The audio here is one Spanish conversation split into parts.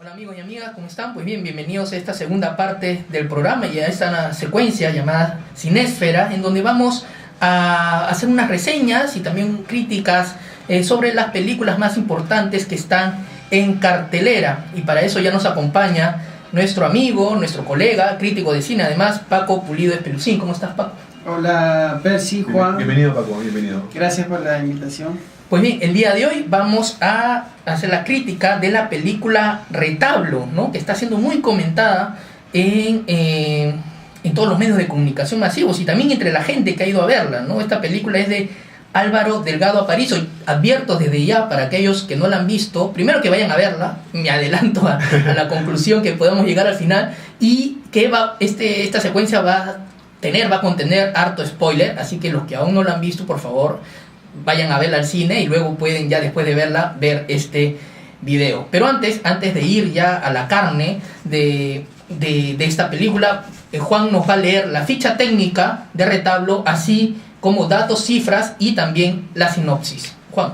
Hola amigos y amigas, ¿cómo están? Pues bien, bienvenidos a esta segunda parte del programa y a esta secuencia llamada Cinesfera, en donde vamos a hacer unas reseñas y también críticas sobre las películas más importantes que están en cartelera. Y para eso ya nos acompaña nuestro amigo, nuestro colega, crítico de cine, además, Paco Pulido Espelucín. ¿Cómo estás, Paco? Hola, Percy, Juan. Bienvenido, Paco, bienvenido. Gracias por la invitación. Pues bien, el día de hoy vamos a hacer la crítica de la película Retablo, ¿no? Que está siendo muy comentada en todos los medios de comunicación masivos y también entre la gente que ha ido a verla, ¿no? Esta película es de Álvaro Delgado Aparicio. Advierto desde ya para aquellos que no la han visto, primero que vayan a verla, me adelanto a la conclusión que podamos llegar al final, y que esta secuencia va a contener harto spoiler, así que los que aún no la han visto, por favor, vayan a verla al cine y luego pueden ya después de verla ver este video. Pero antes de ir ya a la carne de esta película, Juan nos va a leer la ficha técnica de Retablo, así como datos, cifras y también la sinopsis. Juan.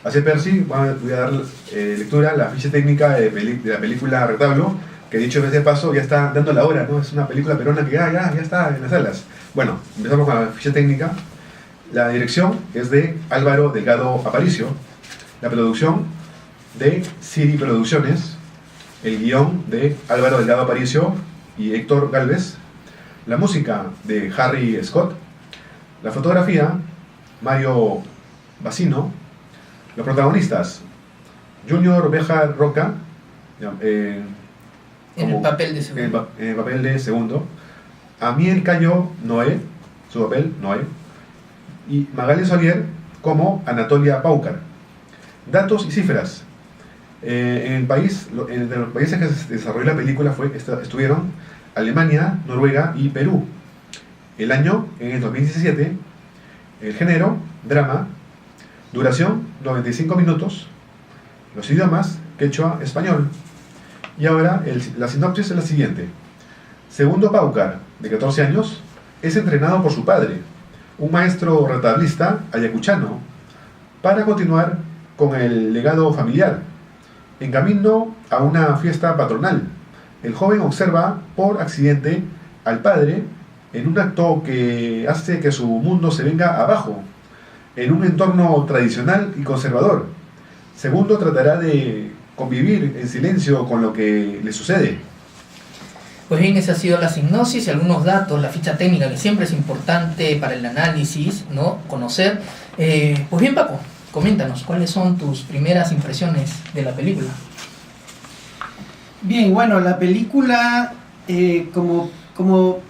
Así es, Percy, voy a dar lectura a la ficha técnica de la película Retablo, que dicho de paso ya está dando la hora, ¿no? Es una película peruana que ya está en las salas. Bueno, empezamos con la ficha técnica. La dirección es de Álvaro Delgado Aparicio, la producción de Siri Producciones, el guión de Álvaro Delgado Aparicio y Héctor Gálvez, la música de Harry Scott, la fotografía Mario Bacino, los protagonistas Junior Béjar Roca, En el papel de segundo. En el papel de segundo, Amiel Cayo Noé, su papel Noé, y Magali Solier como Anatolia Paucar. Datos y cifras. En los países que se desarrolló la película estuvieron Alemania, Noruega y Perú. El año, en el 2017, el género, drama, duración, 95 minutos, los idiomas, quechua, español. Y ahora, la sinopsis es la siguiente. Segundo Paucar, de 14 años, es entrenado por su padre, un maestro retablista ayacuchano, para continuar con el legado familiar. En camino a una fiesta patronal, el joven observa por accidente al padre en un acto que hace que su mundo se venga abajo, en un entorno tradicional y conservador. Segundo tratará de convivir en silencio con lo que le sucede. Pues bien, esa ha sido la sinopsis y algunos datos, la ficha técnica, que siempre es importante para el análisis, ¿no? Conocer. Pues bien, Paco, coméntanos, ¿cuáles son tus primeras impresiones de la película? Bien, bueno, la película, como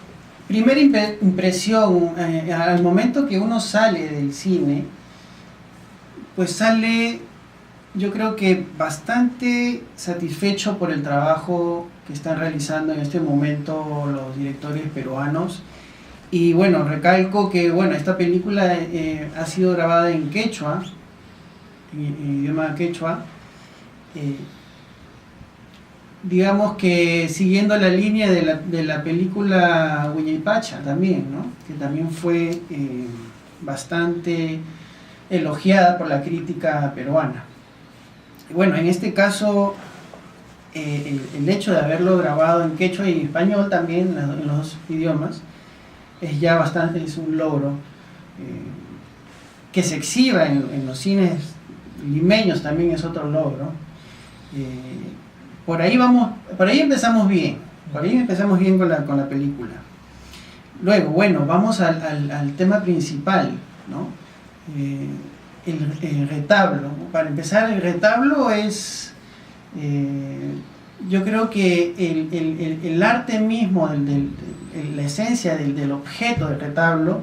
primera impresión, al momento que uno sale del cine, pues sale, yo creo que bastante satisfecho por el trabajo que están realizando en este momento los directores peruanos. Y bueno, recalco que esta película ha sido grabada en quechua, en idioma quechua, digamos que siguiendo la línea de la película Huayllay-Pacha también, ¿no? Que también fue bastante elogiada por la crítica peruana. Bueno, en este caso, el hecho de haberlo grabado en quechua y español también, en los dos idiomas, es un logro. Que se exhiba en los cines limeños también es otro logro. Por ahí empezamos bien, con la película. Luego, bueno, vamos al tema principal, ¿no? El retablo. Para empezar, el retablo es, yo creo que el arte mismo, la esencia del objeto del retablo,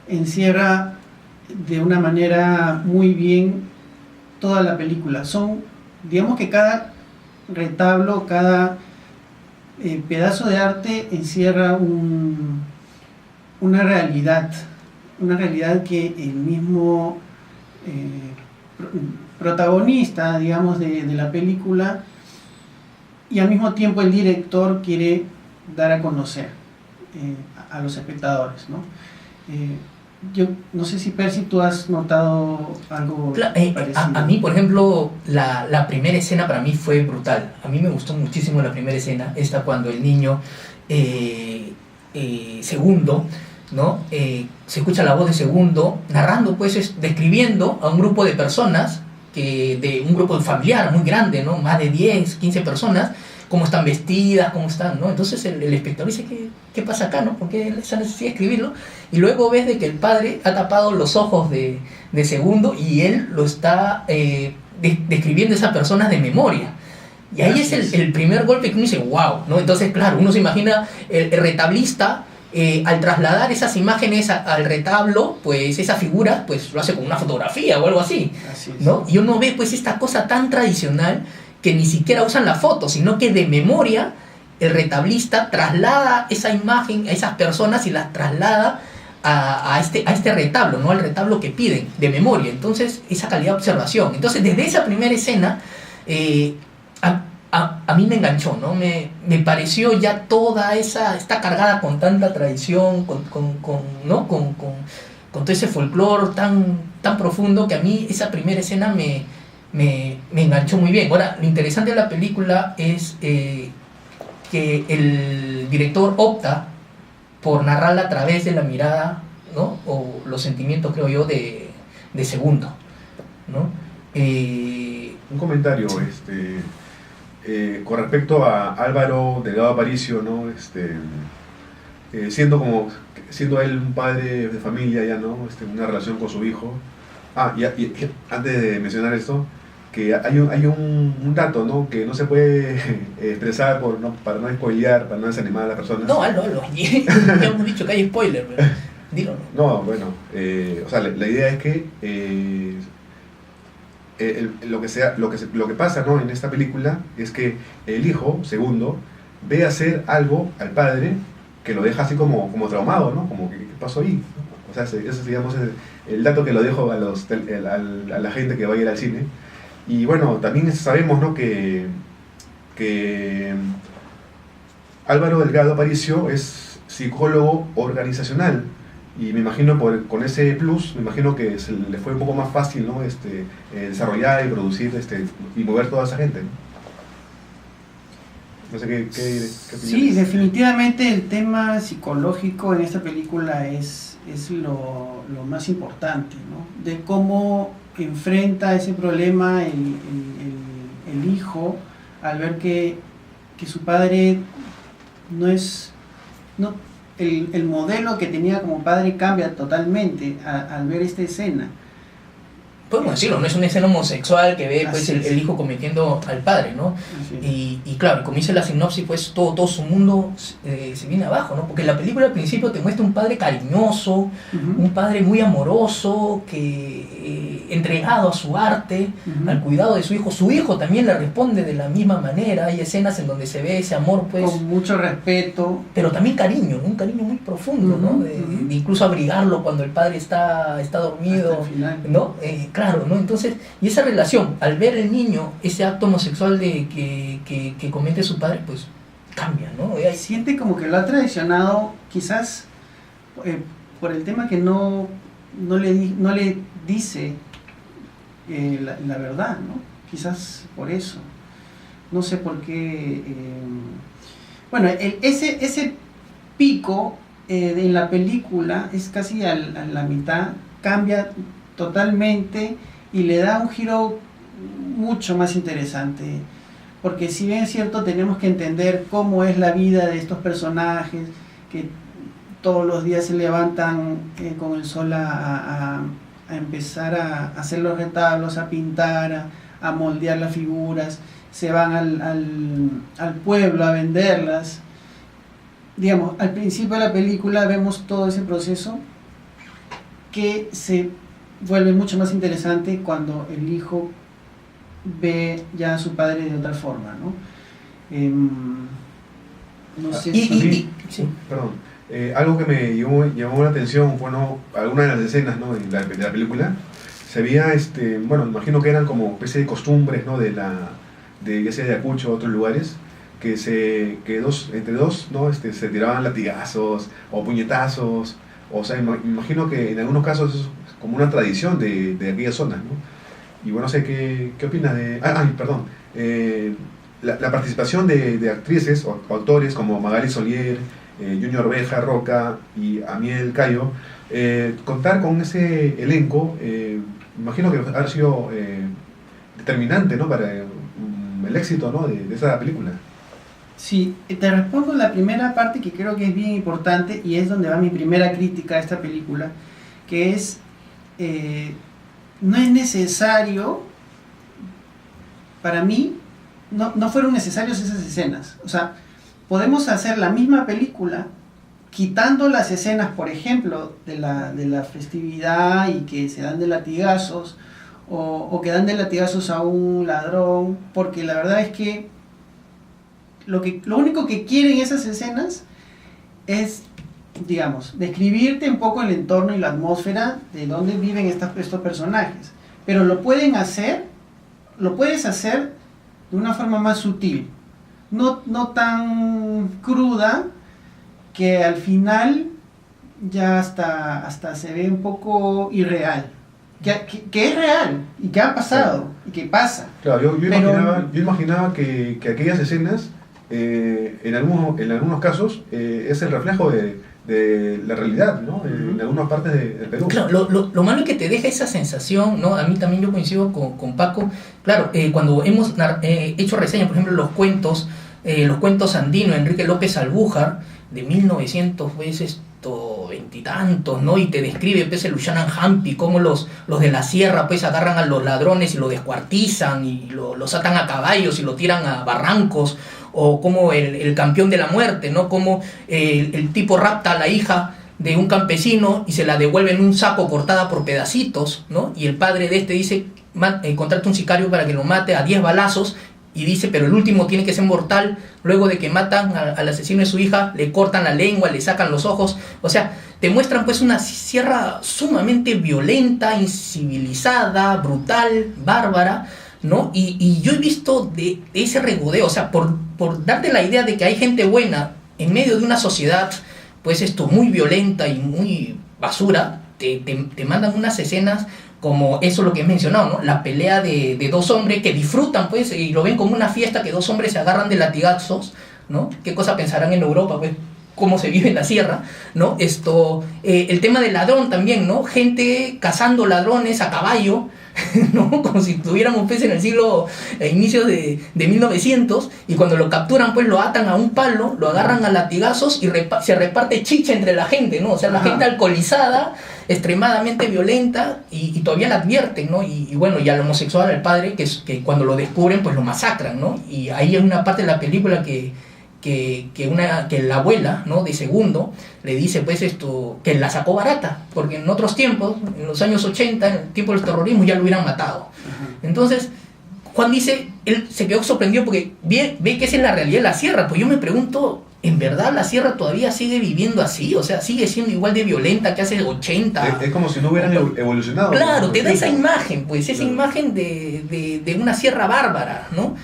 encierra de una manera muy bien toda la película. Digamos que cada retablo, cada pedazo de arte encierra una realidad que el mismo protagonista, digamos, de la película, y al mismo tiempo el director quiere dar a conocer a los espectadores, ¿no? yo no sé si Percy tú has notado algo parecido. A mí, por ejemplo, la primera escena para mí fue brutal. A mí me gustó muchísimo la primera escena, esta cuando el niño Segundo, ¿no? Se escucha la voz de Segundo narrando, pues, describiendo a un grupo de personas, de un grupo familiar muy grande, ¿no? Más de 10, 15 personas, cómo están vestidas, cómo están, ¿no? Entonces el espectador dice, ¿qué pasa acá, no? ¿Por qué esa necesidad de escribirlo? Y luego ves de que el padre ha tapado los ojos de Segundo y él lo está describiendo a esas personas de memoria. Y ahí es el primer golpe que uno dice, wow, ¿no? Entonces, claro, uno se imagina el retablista, al trasladar esas imágenes al retablo, pues esa figura, pues lo hace con una fotografía o algo así, ¿no? Y uno ve, pues, esta cosa tan tradicional que ni siquiera usan la foto, sino que de memoria el retablista traslada esa imagen a esas personas y las traslada a este retablo, ¿no? Al retablo que piden, de memoria. Entonces, esa calidad de observación. Entonces, desde esa primera escena, a mí me enganchó, ¿no? Me pareció ya está cargada con tanta tradición, ¿no? con todo ese folclore tan profundo, que a mí esa primera escena me enganchó muy bien. Ahora, lo interesante de la película es que el director opta por narrarla a través de la mirada, ¿no? O los sentimientos, creo yo, de Segundo, ¿no? Un comentario, sí. Con respecto a Álvaro Delgado Aparicio, ¿no? Siendo él un padre de familia ya, ¿no? Una relación con su hijo. Y antes de mencionar esto, que hay un dato, ¿no? Que no se puede expresar para no spoilear, para no desanimar a las personas. No, hazlo. Ya hemos dicho que hay spoiler, pero dilo. No, bueno, o sea, la idea es que lo que pasa, ¿no? En esta película es que el hijo, Segundo, ve hacer algo al padre que lo deja así como traumado, ¿no? Como que, ¿qué pasó ahí? O sea, eso digamos, es el dato que lo dejo a la gente que va a ir al cine. Y bueno, también sabemos, ¿no? que Álvaro Delgado Aparicio es psicólogo organizacional. Y me imagino con ese plus, me imagino que se le fue un poco más fácil, ¿no? Desarrollar y producir y mover toda esa gente, ¿no? No sé qué sí, definitivamente el tema psicológico en esta película es lo más importante, ¿no? De cómo enfrenta ese problema el hijo al ver que su padre el modelo que tenía como padre cambia totalmente al ver esta escena. Podemos decirlo, no es una escena homosexual que ve, pues, el hijo cometiendo al padre, ¿no? Y claro, como dice la sinopsis, pues todo su mundo se viene abajo, ¿no? Porque la película al principio te muestra un padre cariñoso, un padre muy amoroso, entregado a su arte, al cuidado de su hijo. Su hijo también le responde de la misma manera. Hay escenas en donde se ve ese amor, pues, con mucho respeto, pero también cariño, ¿no? Un cariño muy profundo, ¿no? De incluso abrigarlo cuando el padre está dormido, hasta el final, ¿no? Claro, ¿no? Entonces, y esa relación, al ver el niño ese acto homosexual que comete su padre, pues cambia, ¿no? Siente como que lo ha traicionado, quizás por el tema que no le dice la verdad, ¿no? Quizás por eso. No sé por qué. Bueno, ese pico en la película es casi a la mitad, cambia totalmente y le da un giro mucho más interesante, porque si bien es cierto, tenemos que entender cómo es la vida de estos personajes que todos los días se levantan con el sol a empezar a hacer los retablos, a pintar, a moldear las figuras, se van al pueblo a venderlas. Digamos, al principio de la película vemos todo ese proceso que se vuelve mucho más interesante cuando el hijo ve ya a su padre de otra forma, ¿no? No sé sí. Perdón. Algo que me llamó la atención, bueno, algunas de las escenas, ¿no? de la película, se veía, bueno, imagino que eran como especie de costumbres, ¿no? Ya sea de Ayacucho o otros lugares, entre dos, ¿no? Se tiraban latigazos o puñetazos O sea, imagino que en algunos casos es como una tradición de aquellas zonas, ¿no? Y bueno, no sé, ¿qué opinas de...? Perdón. La participación de actrices o actores como Magali Solier, Junior Beja Roca y Amiel Cayo, contar con ese elenco, imagino que ha sido determinante, ¿no? Para el éxito, ¿no? de esa película. Sí, te respondo la primera parte que creo que es bien importante y es donde va mi primera crítica a esta película, que es, no es necesario, para mí, no fueron necesarias esas escenas. O sea, podemos hacer la misma película quitando las escenas, por ejemplo, de la festividad y que se dan de latigazos o que dan de latigazos a un ladrón, porque la verdad es que lo único que quieren esas escenas es, digamos, describirte un poco el entorno y la atmósfera de dónde viven estos personajes. Pero lo puedes hacer de una forma más sutil, no tan cruda, que al final ya hasta se ve un poco irreal. Que es real y que ha pasado y que pasa. Claro, yo imaginaba que aquellas escenas, en algunos casos, es el reflejo de la realidad, ¿no? En algunas partes del Perú. Claro, lo malo es que te deja esa sensación, ¿no? A mí también, yo coincido con Paco. Claro, cuando hemos hecho reseñas, por ejemplo, los cuentos andinos, Enrique López Albújar, de 1900, veces veintitantos, ¿no? Y te describe, pues, el Lucianan Hampi, cómo los de la sierra, pues, agarran a los ladrones y lo descuartizan y los atan a caballos y lo tiran a barrancos, o como el campeón de la muerte, ¿no? Como el tipo rapta a la hija de un campesino y se la devuelve en un saco cortada por pedacitos, ¿no? Y el padre de este dice, contrata un sicario para que lo mate a 10 balazos, y dice, pero el último tiene que ser mortal. Luego de que matan al asesino de su hija, le cortan la lengua, le sacan los ojos. O sea, te muestran, pues, una sierra sumamente violenta, incivilizada, brutal, bárbara, ¿no? Y yo he visto de ese regodeo, o sea, por darte la idea de que hay gente buena en medio de una sociedad, pues, muy violenta y muy basura, te mandan unas escenas como eso lo que he mencionado, ¿no? La pelea de dos hombres que disfrutan, pues, y lo ven como una fiesta, que dos hombres se agarran de latigazos, ¿no? ¿Qué cosa pensarán en Europa, pues? Cómo se vive en la sierra, ¿no? El tema del ladrón también, ¿no? Gente cazando ladrones a caballo, ¿no? Como si tuviéramos, pues, en el siglo, inicios de 1900, y cuando lo capturan, pues, lo atan a un palo, lo agarran a latigazos y se reparte chicha entre la gente, ¿no? O sea, la gente alcoholizada, extremadamente violenta, y todavía la advierten, ¿no? Y bueno, y al homosexual, al padre, que cuando lo descubren, pues lo masacran, ¿no? Y ahí hay una parte de la película que la abuela, ¿no? De Segundo le dice, pues, que la sacó barata, porque en otros tiempos, en los años 80, en el tiempo del terrorismo, ya lo hubieran matado. Entonces Juan dice, él se quedó sorprendido porque ve que esa es la realidad de la sierra. Pues yo me pregunto, ¿en verdad la sierra todavía sigue viviendo así? O sea, sigue siendo igual de violenta que hace 80. Es como si no hubieran evolucionado. Claro, te da esa imagen, pues, esa imagen de una sierra bárbara, ¿no?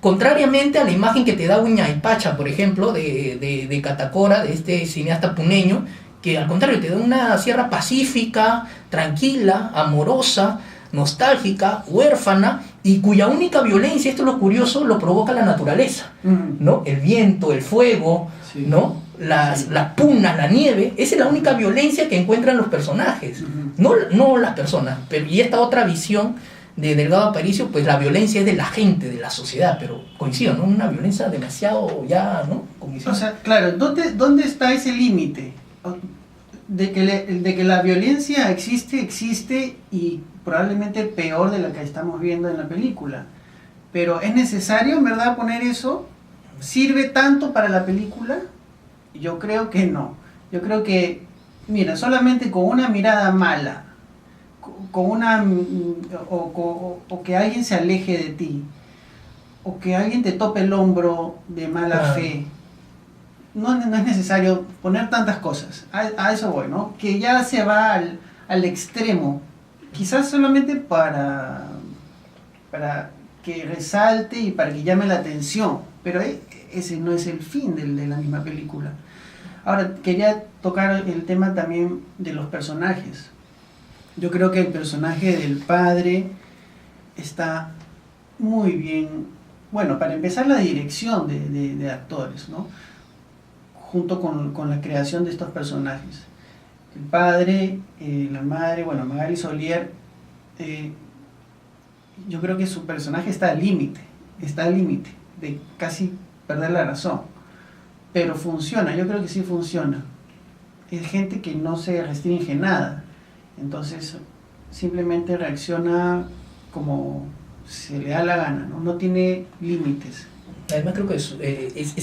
Contrariamente a la imagen que te da Huayna por ejemplo, de Catacora, de este cineasta puneño, que al contrario te da una sierra pacífica, tranquila, amorosa, nostálgica, huérfana, y cuya única violencia, esto es lo curioso, lo provoca la naturaleza, ¿no? El viento, el fuego, sí, ¿no? Las punas, la nieve. Esa es la única violencia que encuentran los personajes, no las personas. Y esta otra visión de Delgado Aparicio, pues la violencia es de la gente, de la sociedad, pero coincido, ¿no? Una violencia demasiado ya, ¿no? O sea, claro, ¿dónde está ese límite? De que la violencia existe y probablemente peor de la que estamos viendo en la película. Pero ¿es necesario, en verdad, poner eso? ¿Sirve tanto para la película? Yo creo que no. Yo creo que, mira, solamente con una mirada mala, o que alguien se aleje de ti, o que alguien te tope el hombro de mala fe, no es necesario poner tantas cosas. A eso voy, ¿no? Que ya se va al extremo, quizás solamente para que resalte y para que llame la atención, pero ese no es el fin de la misma película. Ahora, quería tocar el tema también de los personajes. Yo creo que el personaje del padre está muy bien. Bueno, para empezar, la dirección de actores, ¿no? Junto con la creación de estos personajes. El padre, la madre, bueno, Magali Solier, yo creo que su personaje está al límite de casi perder la razón, pero funciona, yo creo que sí funciona. Es gente que no se restringe nada, entonces simplemente reacciona como se le da la gana, no tiene límites. Además creo que esa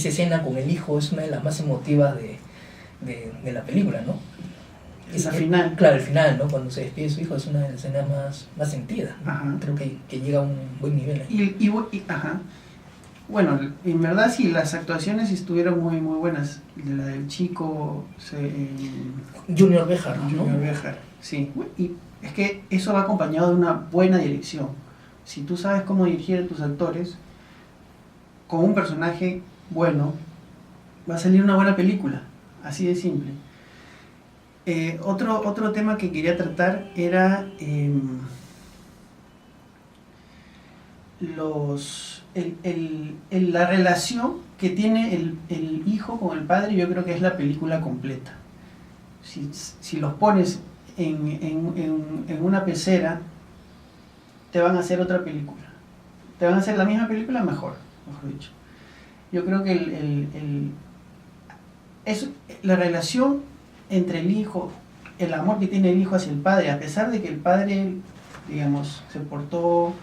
escena con el hijo es una de las más emotivas de la película, ¿no? Es al final. Claro, el final, ¿no? Cuando se despide de su hijo es una de las escenas más sentidas, ¿no? Ajá. Creo que llega a un buen nivel ahí. Ajá. Bueno, en verdad sí, las actuaciones estuvieron muy buenas. La del chico Junior Béjar, ¿no? Junior Béjar, sí. Y es que eso va acompañado de una buena dirección. Si tú sabes cómo dirigir a tus actores con un personaje bueno, va a salir una buena película, así de simple. Otro tema que quería tratar era la relación que tiene el hijo con el padre. Yo creo que es la película completa. Si los pones en una pecera, te van a hacer otra película. Te van a hacer la misma película mejor dicho. Yo creo que la relación entre el hijo, el amor que tiene el hijo hacia el padre, a pesar de que el padre, digamos, se portó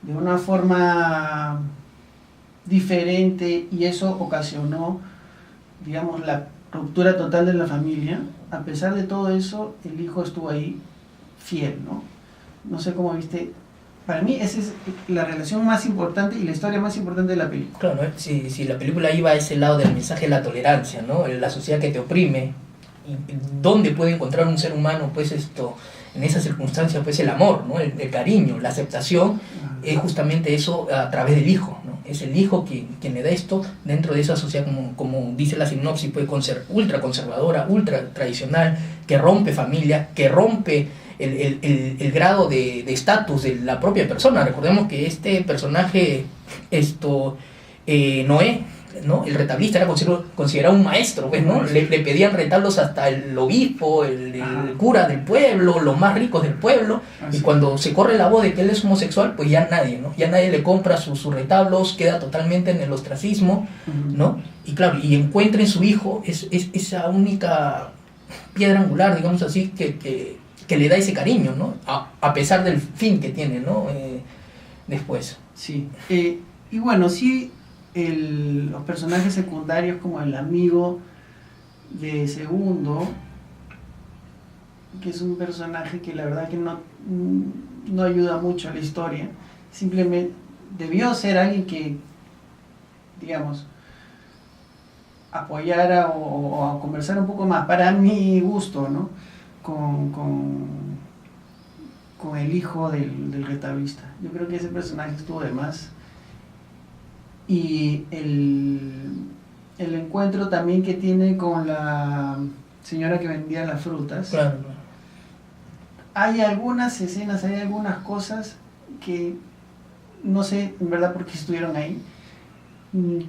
de una forma diferente y eso ocasionó, digamos, la ruptura total de la familia, a pesar de todo eso, el hijo estuvo ahí fiel, ¿no? No sé cómo viste. Para mí esa es la relación más importante y la historia más importante de la película. Claro, ¿no? Si la película iba a ese lado del mensaje de la tolerancia, ¿no? La sociedad que te oprime, y ¿dónde puede encontrar un ser humano, pues en esas circunstancias, pues el amor, ¿no? El cariño, la aceptación, es justamente eso a través del hijo, ¿no? Es el hijo quien le da esto dentro de esa sociedad, como dice la sinopsis, puede ser ultra conservadora, ultra tradicional, que rompe familia, que rompe el grado de estatus de la propia persona. Recordemos que este personaje, Noé, ¿no? El retablista era considerado un maestro, pues, ¿no? Le pedían retablos hasta el obispo, el cura del pueblo, los más ricos del pueblo, y cuando se corre la voz de que él es homosexual, pues ya nadie, ¿no? Ya nadie le compra sus retablos, queda totalmente en el ostracismo, ¿no? Y claro, y encuentra en su hijo esa única piedra angular, digamos así, que le da ese cariño, ¿no? A pesar del fin que tiene, ¿no? Después. Sí. Y bueno, sí, los personajes secundarios como el amigo de Segundo, que es un personaje que la verdad que no ayuda mucho a la historia, simplemente debió ser alguien que, digamos, apoyara o conversara un poco más, para mi gusto, ¿no? Con el hijo del retablista. Yo creo que ese personaje estuvo de más. Y el encuentro también que tiene con la señora que vendía las frutas. Claro. Hay algunas escenas, hay algunas cosas que no sé en verdad por qué estuvieron ahí.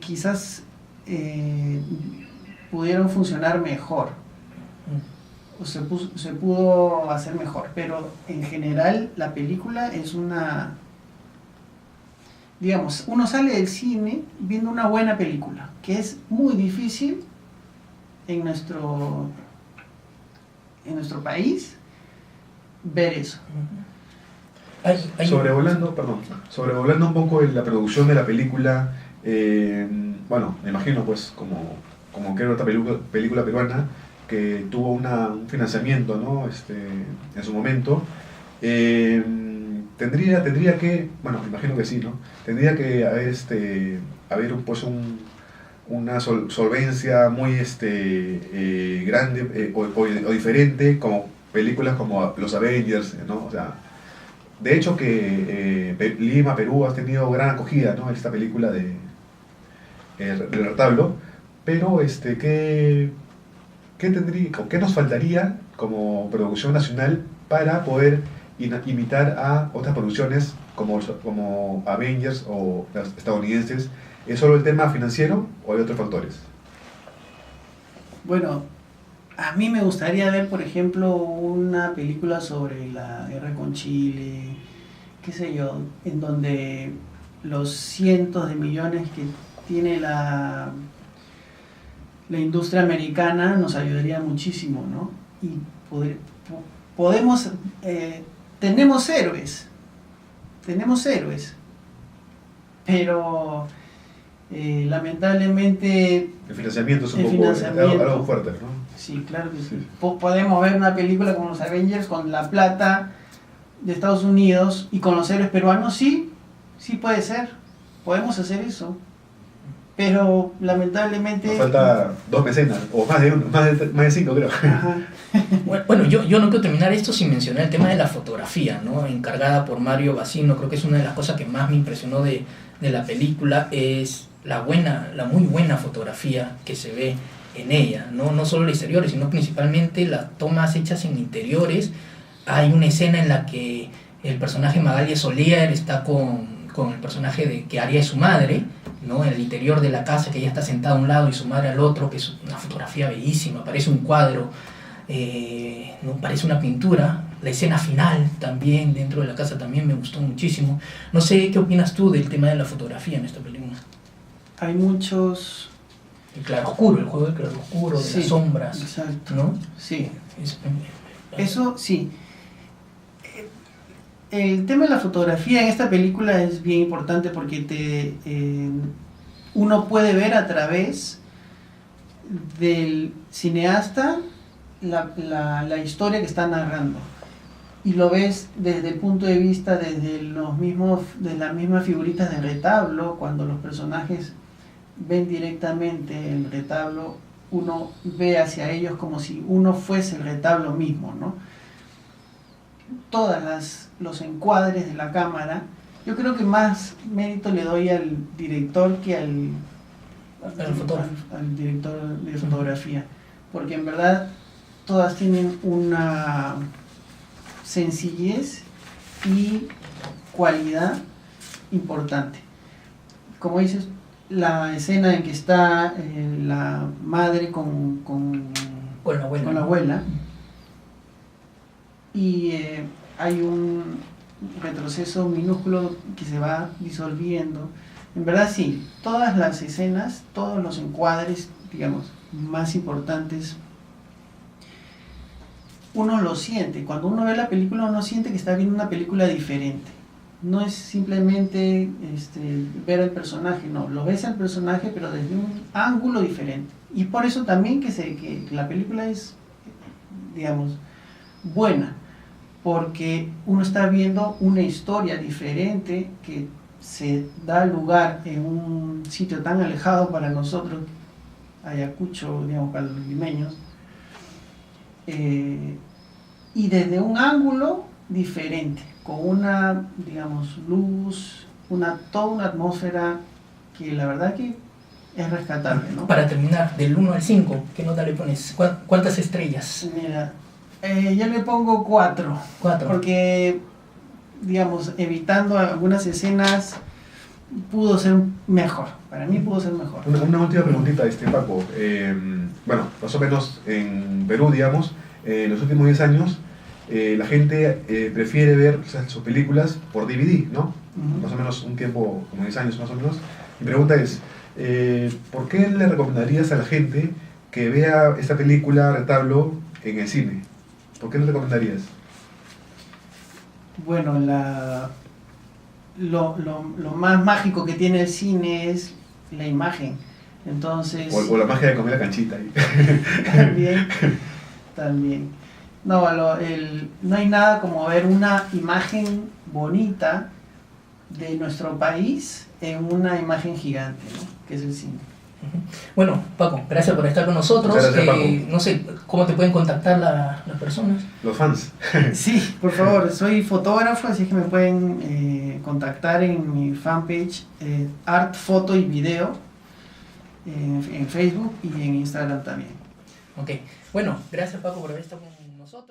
Quizás pudieron funcionar mejor. O se pudo hacer mejor. Pero en general la película es una... Digamos, uno sale del cine viendo una buena película, que es muy difícil en nuestro país ver eso. Sobrevolando un poco la producción de la película, bueno, me imagino pues como cualquier otra película peruana que tuvo un financiamiento, ¿no? En su momento. Tendría que, bueno, me imagino que sí, ¿no? Tendría que haber pues una solvencia muy grande o diferente, como películas como los Avengers, ¿no? O sea, de hecho que Lima, Perú ha tenido gran acogida, ¿no? Esta película del retablo, pero ¿qué tendría o qué nos faltaría como producción nacional para poder imitar a otras producciones como Avengers o las estadounidenses? ¿Es solo el tema financiero o hay otros factores? Bueno, a mí me gustaría ver, por ejemplo, una película sobre la guerra con Chile, qué sé yo, en donde los cientos de millones que tiene la industria americana nos ayudaría muchísimo, ¿no? Y podemos, tenemos héroes, pero lamentablemente El financiamiento es un el poco financiamiento. algo fuerte, ¿no? Sí, claro que sí. Sí. Podemos ver una película como los Avengers con la plata de Estados Unidos y con los héroes peruanos, sí puede ser, podemos hacer eso, pero lamentablemente... Nos falta 2 mecenas, o más de 5 creo. Ajá. Bueno, yo no quiero terminar esto sin mencionar el tema de la fotografía, ¿no? Encargada por Mario Bassino. Creo que es una de las cosas que más me impresionó de la película, es la muy buena fotografía que se ve en ella, no solo los exteriores, sino principalmente las tomas hechas en interiores. Hay una escena en la que el personaje Magali Solier está con el personaje que haría su madre, ¿no? En el interior de la casa, que ella está sentada a un lado y su madre al otro, que es una fotografía bellísima, parece un cuadro, ¿no? Parece una pintura. La escena final también, dentro de la casa, también me gustó muchísimo. No sé, ¿qué opinas tú del tema de la fotografía en esta película? Hay muchos... El claroscuro, el juego del claroscuro, de Sí, las sombras, exacto. ¿no? Sí, Es- eso sí. El tema de la fotografía en esta película es bien importante porque uno puede ver a través del cineasta la historia que está narrando, y lo ves desde el punto de vista de las mismas figuritas de retablo. Cuando los personajes ven directamente el retablo, uno ve hacia ellos como si uno fuese el retablo mismo, ¿no? Los encuadres de la cámara, yo creo que más mérito le doy al director que al fotógrafo. al director de fotografía, porque en verdad todas tienen una sencillez y cualidad importante. Como dices, la escena en que está la madre con la abuela. la abuela, y hay un retroceso minúsculo que se va disolviendo. En verdad sí, todas las escenas, todos los encuadres, digamos, más importantes, uno lo siente. Cuando uno ve la película, uno siente que está viendo una película diferente. No es simplemente ver al personaje, no, lo ves al personaje pero desde un ángulo diferente. Y por eso también que la película es, digamos, buena, porque uno está viendo una historia diferente que se da lugar en un sitio tan alejado para nosotros, Ayacucho, digamos, para los limeños, y desde un ángulo diferente, con una, digamos, luz, toda una atmósfera que la verdad que es rescatable, ¿no? Para terminar, del 1 al 5, ¿qué nota le pones? ¿Cuántas estrellas? Mira, yo le pongo 4. 4. Porque, digamos, evitando algunas escenas, pudo ser mejor. Para mí pudo ser mejor. Una última preguntita, Paco. Bueno, más o menos en Perú, digamos, en los últimos 10 años, la gente prefiere ver sus películas por DVD, ¿no? Uh-huh. Más o menos un tiempo, como 10 años más o menos. Mi pregunta es, ¿por qué le recomendarías a la gente que vea esta película Retablo en el cine? ¿Por qué le recomendarías? Bueno, lo más mágico que tiene el cine es la imagen. Entonces... O la magia de comer la canchita ahí. También. No, no hay nada como ver una imagen bonita de nuestro país en una imagen gigante, ¿no? Que es el cine. Bueno, Paco, gracias por estar con nosotros. Gracias, Paco. No sé, ¿cómo te pueden contactar las personas? Los fans. Sí, por favor, soy fotógrafo, así que me pueden contactar en mi fanpage Art, Foto y Video en Facebook y en Instagram también. Ok, Bueno, gracias Paco por haber estado con nosotros.